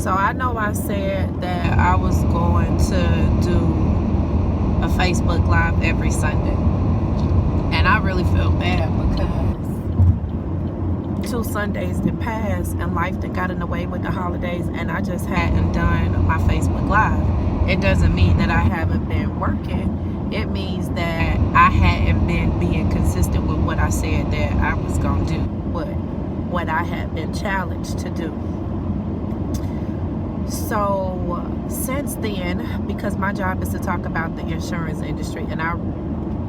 So I know I said that I was going to do a Facebook Live every Sunday. And I really feel bad because 2 Sundays that passed and life that got in the way with the holidays, and I just hadn't done my Facebook Live. It doesn't mean that I haven't been working. It means that I hadn't been being consistent with what I said that I was going to do, what I had been challenged to do. So since then, because my job is to talk about the insurance industry, and I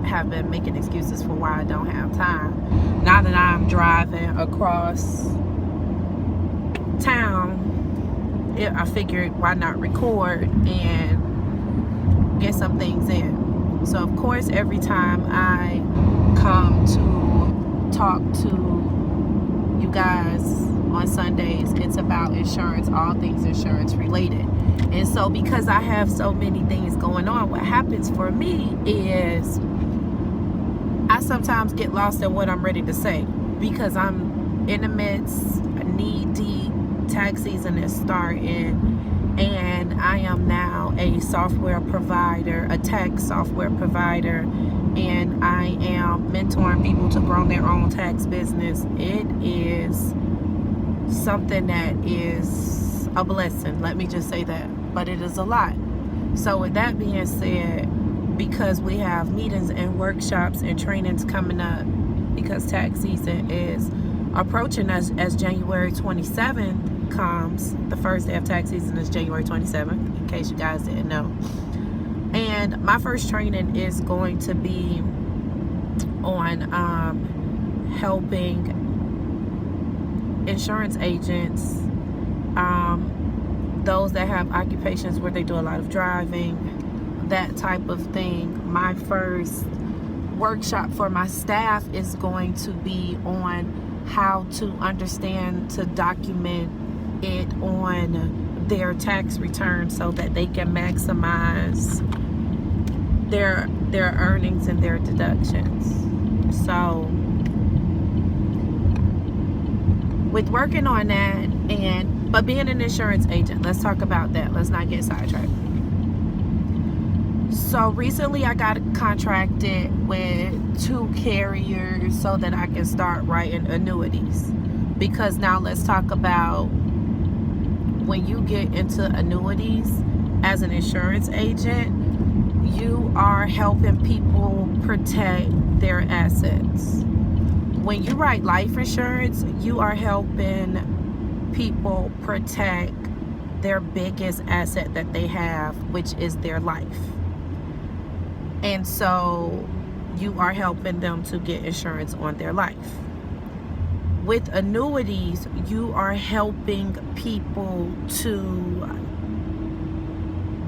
have been making excuses for why I don't have time. Now that I'm driving across town, I figured why not record and get some things in. So of course, every time I come to talk to you guys on Sundays, it's about insurance, all things insurance related. And so because I have so many things going on, what happens for me is I sometimes get lost in what I'm ready to say because I'm in the midst, knee-deep, tax season is starting, and I am now a software provider, a tech software provider, and I am mentoring people to grow their own tax business. It is something that is a blessing, let me just say that, but it is a lot. So with that being said, because we have meetings and workshops and trainings coming up, because tax season is approaching us as January 27th comes, the first day of tax season is January 27th, in case you guys didn't know. And my first training is going to be on helping insurance agents, those that have occupations where they do a lot of driving, that type of thing. My first workshop for my staff is going to be on how to understand to document it on their tax return so that they can maximize their earnings and their deductions. So with working on that, but being an insurance agent, let's talk about that. Let's not get sidetracked. So recently I got contracted with 2 carriers so that I can start writing annuities. Because now let's talk about when you get into annuities as an insurance agent, you are helping people protect their assets. When you write life insurance, you are helping people protect their biggest asset that they have, which is their life. And so you are helping them to get insurance on their life. With annuities, you are helping people to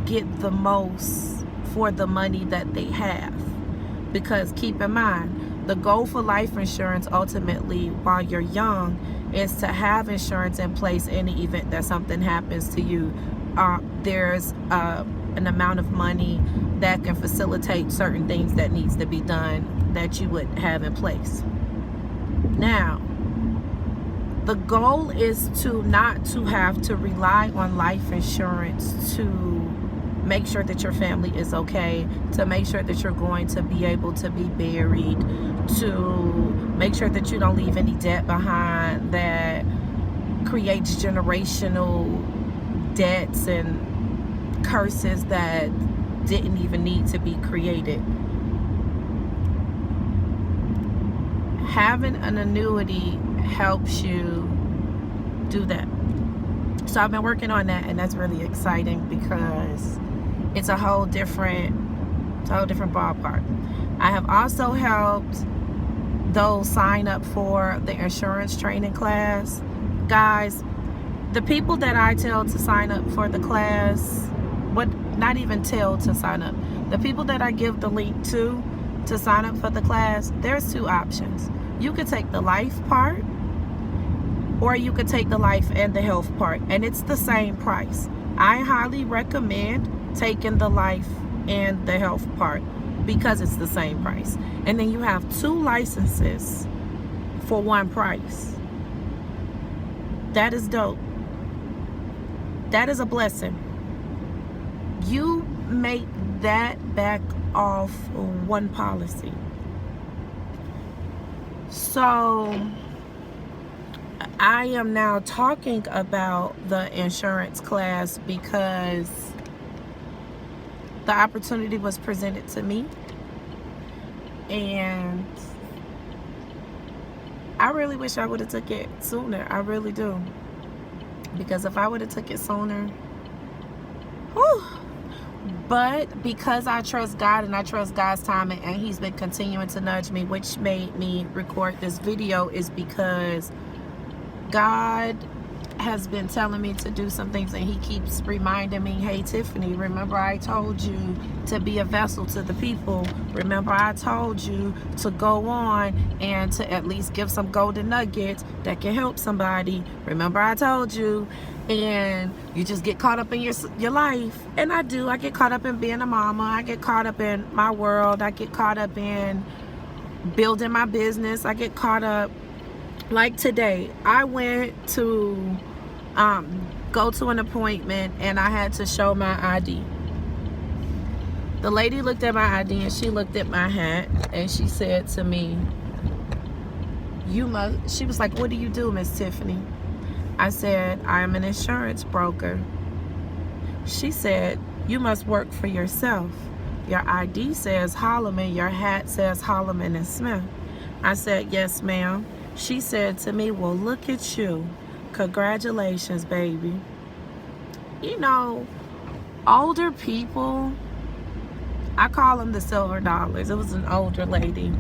get the most for the money that they have. Because keep in mind, the goal for life insurance ultimately while you're young is to have insurance in place in the event that something happens to you. There's an amount of money that can facilitate certain things that needs to be done that you would have in place. Now, the goal is to not to have to rely on life insurance to make sure that your family is okay, to make sure that you're going to be able to be buried, to make sure that you don't leave any debt behind that creates generational debts and curses that didn't even need to be created. Having an annuity helps you do that. So I've been working on that, and that's really exciting because it's a whole different ballpark. I have also helped those sign up for the insurance training class. Guys, the people that I tell to sign up for the class, not even tell to sign up, the people that I give the link to sign up for the class, there's 2 options. You could take the life part, or you could take the life and the health part, and it's the same price. I highly recommend taking the life and the health part because it's the same price. And then you have 2 licenses for 1 price. That is dope. That is a blessing. You make that back off one policy. So I am now talking about the insurance class because the opportunity was presented to me, and I really wish I would have took it sooner. I really do. Because if I would have took it sooner, whew. But because I trust God and I trust God's timing, and He's been continuing to nudge me, which made me record this video, is because God has been telling me to do some things, and He keeps reminding me, hey Tiffany, remember I told you to be a vessel to the people. Remember I told you to go on and to at least give some golden nuggets that can help somebody. Remember I told you. And you just get caught up in your life. And I do. I get caught up in being a mama. I get caught up in my world. I get caught up in building my business. I get caught up. Like today, I went to go to an appointment, and I had to show my ID. The lady looked at my ID, and she looked at my hat, and she said to me, she was like, what do you do, Miss Tiffany? I said, I am an insurance broker. She said, you must work for yourself. Your ID says Holloman, your hat says Holloman and Smith. I said, yes, ma'am. She said to me, well, look at you. Congratulations, baby. You know, older people, I call them the silver dollars. It was an older lady.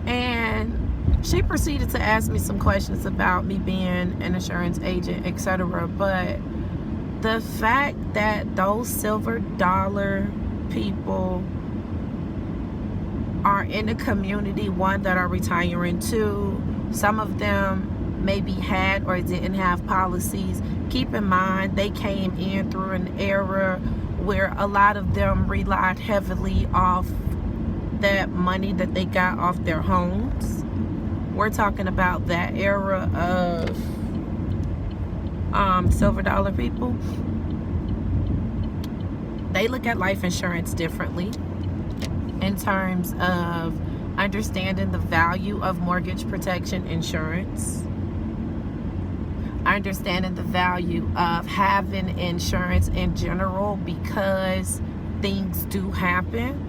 And she proceeded to ask me some questions about me being an insurance agent, etc. But the fact that those silver dollar people are in the community, one, that are retiring, two, some of them maybe had or didn't have policies. Keep in mind, they came in through an era where a lot of them relied heavily off that money that they got off their homes. We're talking about that era of silver dollar people. They look at life insurance differently in terms of understanding the value of mortgage protection insurance, understanding the value of having insurance in general because things do happen,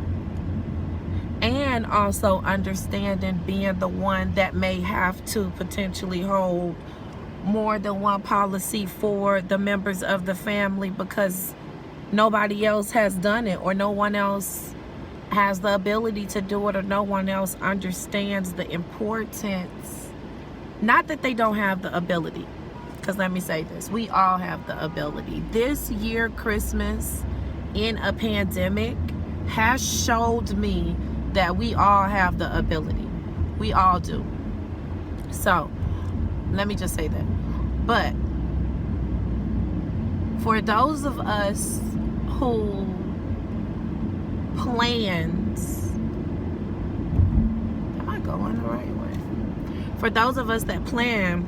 and also understanding being the one that may have to potentially hold more than one policy for the members of the family because nobody else has done it, or no one else has the ability to do it, or no one else understands the importance. Not that they don't have the ability, because let me say this, we all have the ability. This year, Christmas in a pandemic has showed me that we all have the ability. We all do. So, let me just say that. But for those of us who plans, am I going the right way? For those of us that plan,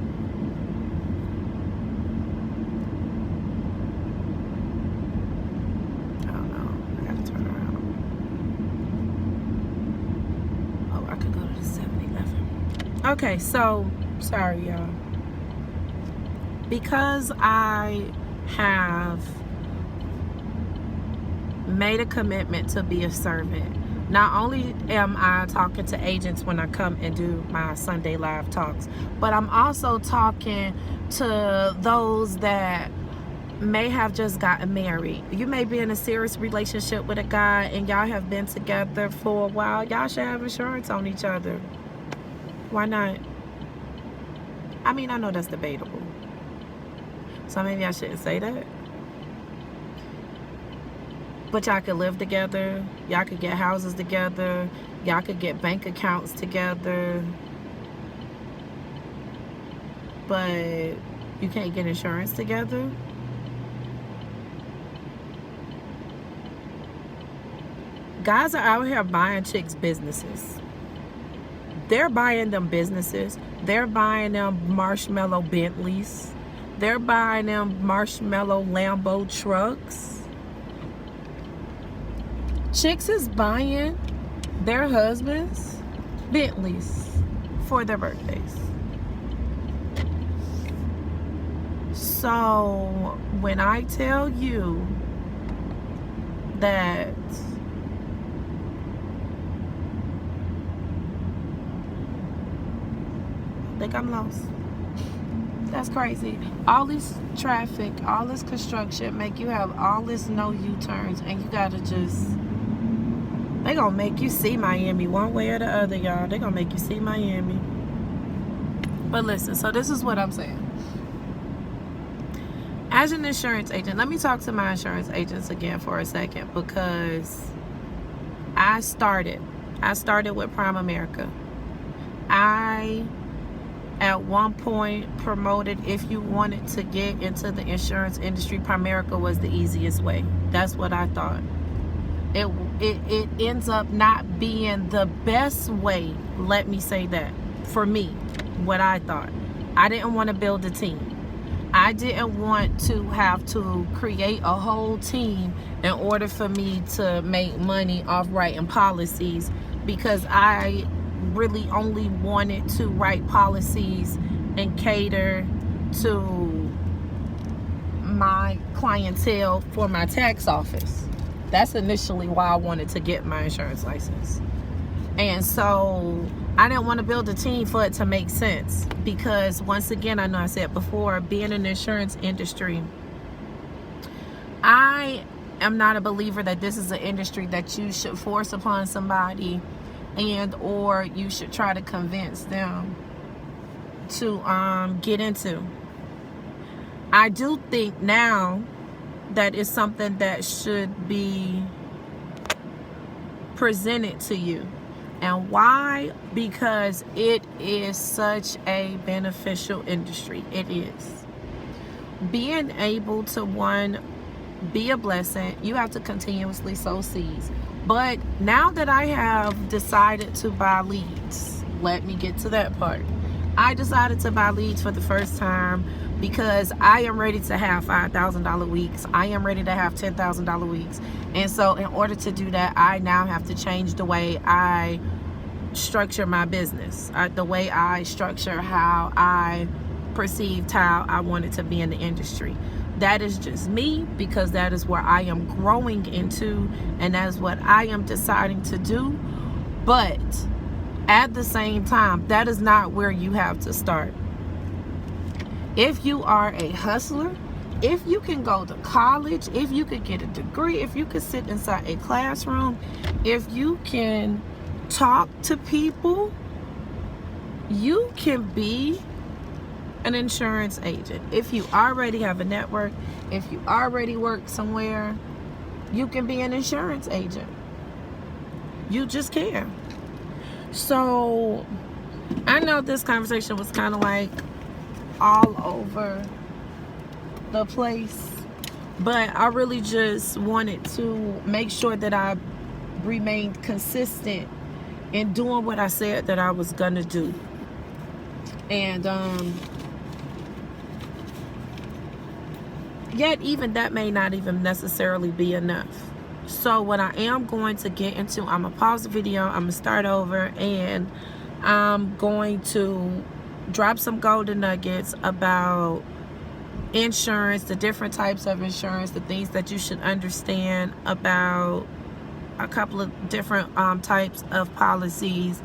I don't know, I gotta turn around. Oh, I could go to the 7-Eleven. Okay, so sorry y'all, because I have made a commitment to be a servant. Not only am I talking to agents when I come and do my Sunday live talks, but I'm also talking to those that may have just gotten married. You may be in a serious relationship with a guy and y'all have been together for a while. Y'all should have insurance on each other. Why not? I mean, I know that's debatable, so maybe I shouldn't say that. But y'all could live together. Y'all could get houses together. Y'all could get bank accounts together. But you can't get insurance together. Guys are out here buying chicks' businesses. They're buying them businesses. They're buying them marshmallow Bentleys. They're buying them marshmallow Lambo trucks. Chicks is buying their husbands Bentleys for their birthdays. So when I tell you that I think I'm lost. That's crazy. All this traffic, all this construction make you have all this no U-turns, and you gotta just, they gonna make you see Miami one way or the other, y'all. They gonna make you see Miami. But listen, so this is what I'm saying. As an insurance agent, let me talk to my insurance agents again for a second, because I started with Prime America. I, at one point, promoted, if you wanted to get into the insurance industry, Primerica was the easiest way. That's what I thought. It ends up not being the best way, let me say that, for me, what I thought. I didn't want to build a team. I didn't want to have to create a whole team in order for me to make money off writing policies, because I really only wanted to write policies and cater to my clientele for my tax office. That's initially why I wanted to get my insurance license. And so I didn't want to build a team for it to make sense, because once again, I know I said before, being in the insurance industry, I am not a believer that this is an industry that you should force upon somebody and or you should try to convince them to get into. I do think now that it's something that should be presented to you. And why? Because it is such a beneficial industry. It is. Being able to, one, be a blessing, you have to continuously sow seeds. But now that I have decided to buy leads, let me get to that part. I decided to buy leads for the first time because I am ready to have $5,000 weeks. I am ready to have $10,000 weeks. And so in order to do that, I now have to change the way I structure my business, the way I structure how I perceived how I wanted to be in the industry. That is just me, because that is where I am growing into, and that is what I am deciding to do. But at the same time, that is not where you have to start. If you are a hustler, if you can go to college, if you could get a degree, if you could sit inside a classroom, if you can talk to people, you can be an insurance agent. If you already have a network, if you already work somewhere, you can be an insurance agent. You just can. So I know this conversation was kind of like all over the place, but I really just wanted to make sure that I remained consistent in doing what I said that I was gonna do. And yet even that may not even necessarily be enough. So what I am going to get into, I'm gonna pause the video, I'm gonna start over, and I'm going to drop some golden nuggets about insurance, the different types of insurance, the things that you should understand about a couple of different types of policies,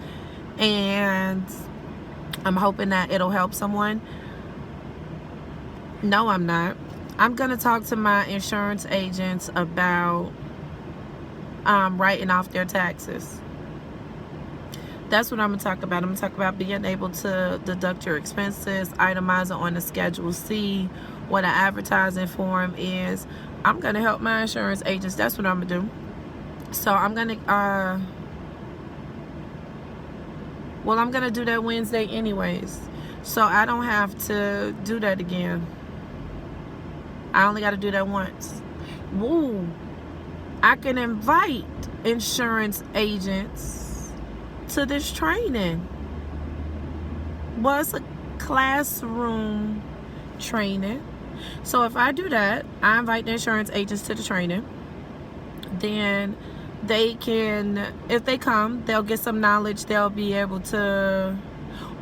and I'm hoping that it'll help someone. No, I'm not. I'm gonna talk to my insurance agents about writing off their taxes. That's what I'm gonna talk about. I'm gonna talk about being able to deduct your expenses, itemize it on the Schedule C, what an advertising form is. I'm gonna help my insurance agents. That's what I'm gonna do. So I'm gonna I'm gonna do that Wednesday anyways, so I don't have to do that again. I only got to do that once. Woo! I can invite insurance agents to this training. Well, it's a classroom training. So if I do that, I invite the insurance agents to the training. Then they can, if they come, they'll get some knowledge. They'll be able to,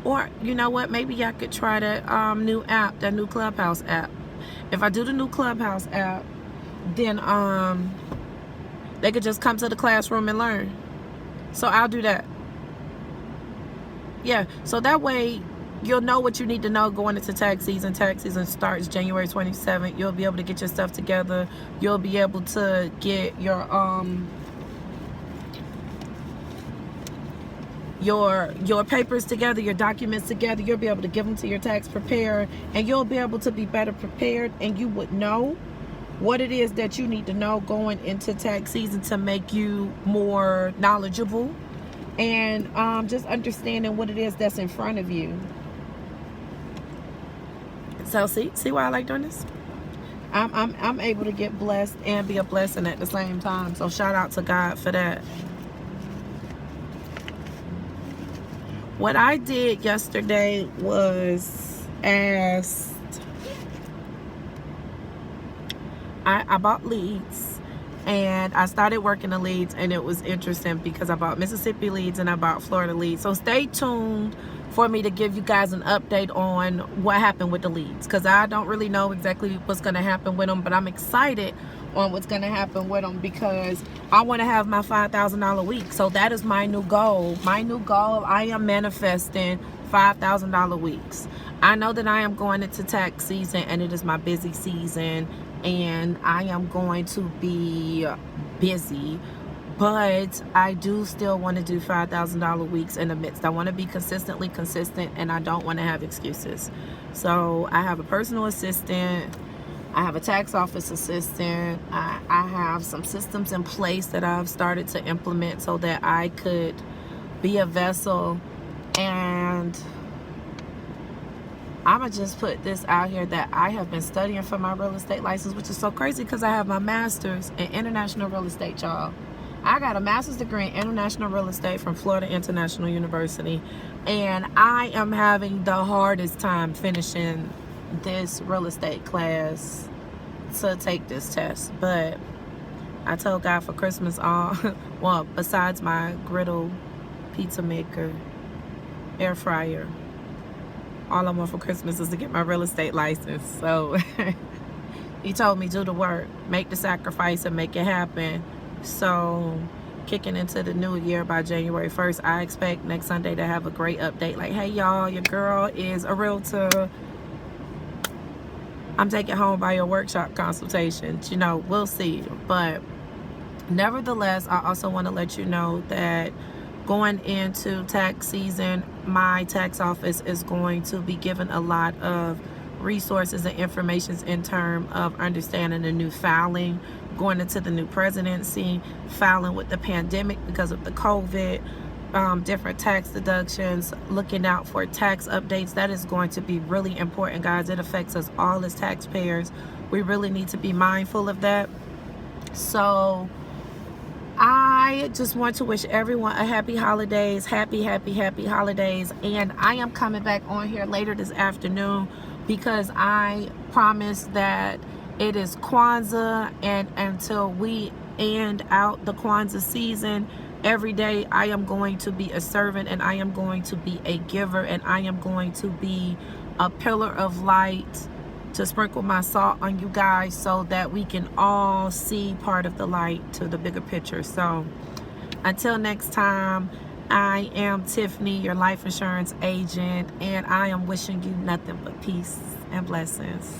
or you know what, maybe I could try that new app, that new Clubhouse app. If I do the new Clubhouse app, then they could just come to the classroom and learn. So I'll do that. Yeah, so that way you'll know what you need to know going into tax season. Tax season starts January 27th. You'll be able to get your stuff together. You'll be able to get your papers together, your documents together. You'll be able to give them to your tax preparer, and you'll be able to be better prepared, and you would know what it is that you need to know going into tax season to make you more knowledgeable, and just understanding what it is that's in front of you. So see why I like doing this? I'm able to get blessed and be a blessing at the same time. So shout out to God for that. What I did yesterday was I bought leads, and I started working the leads, and it was interesting because I bought Mississippi leads and I bought Florida leads. So stay tuned for me to give you guys an update on what happened with the leads, because I don't really know exactly what's going to happen with them, but I'm excited on what's going to happen with them because I want to have my $5,000 week. So that is my new goal. My new goal, I am manifesting $5,000 weeks. I know that I am going into tax season, and it is my busy season, and I am going to be busy, but I do still want to do $5,000 weeks in the midst. I want to be consistently consistent, and I don't want to have excuses. So I have a personal assistant, I have a tax office assistant, I have some systems in place that I've started to implement so that I could be a vessel. And I'm going to just put this out here that I have been studying for my real estate license, which is so crazy because I have my master's in international real estate, y'all. I got a master's degree in international real estate from Florida International University, and I am having the hardest time finishing this real estate class to take this test. But I told God for Christmas, well, besides my griddle, pizza maker, air fryer, all I want for Christmas is to get my real estate license. So he told me do the work, make the sacrifice, and make it happen. So kicking into the new year by January 1st, I expect next Sunday to have a great update. Like, hey y'all, your girl is a realtor. I'm taking home by your workshop consultations. You know, we'll see. But nevertheless, I also want to let you know that going into tax season, my tax office is going to be given a lot of resources and information in terms of understanding the new filing, going into the new presidency, filing with the pandemic because of the COVID, different tax deductions, looking out for tax updates. That is going to be really important, guys. It affects us all as taxpayers. We really need to be mindful of that. So I just want to wish everyone a happy holidays, happy holidays. And I am coming back on here later this afternoon because I promised that it is Kwanzaa, and until we end out the Kwanzaa season, every day I am going to be a servant, and I am going to be a giver, and I am going to be a pillar of light to sprinkle my salt on you guys so that we can all see part of the light to the bigger picture. So until next time, I am Tiffany, your life insurance agent, and I am wishing you nothing but peace and blessings.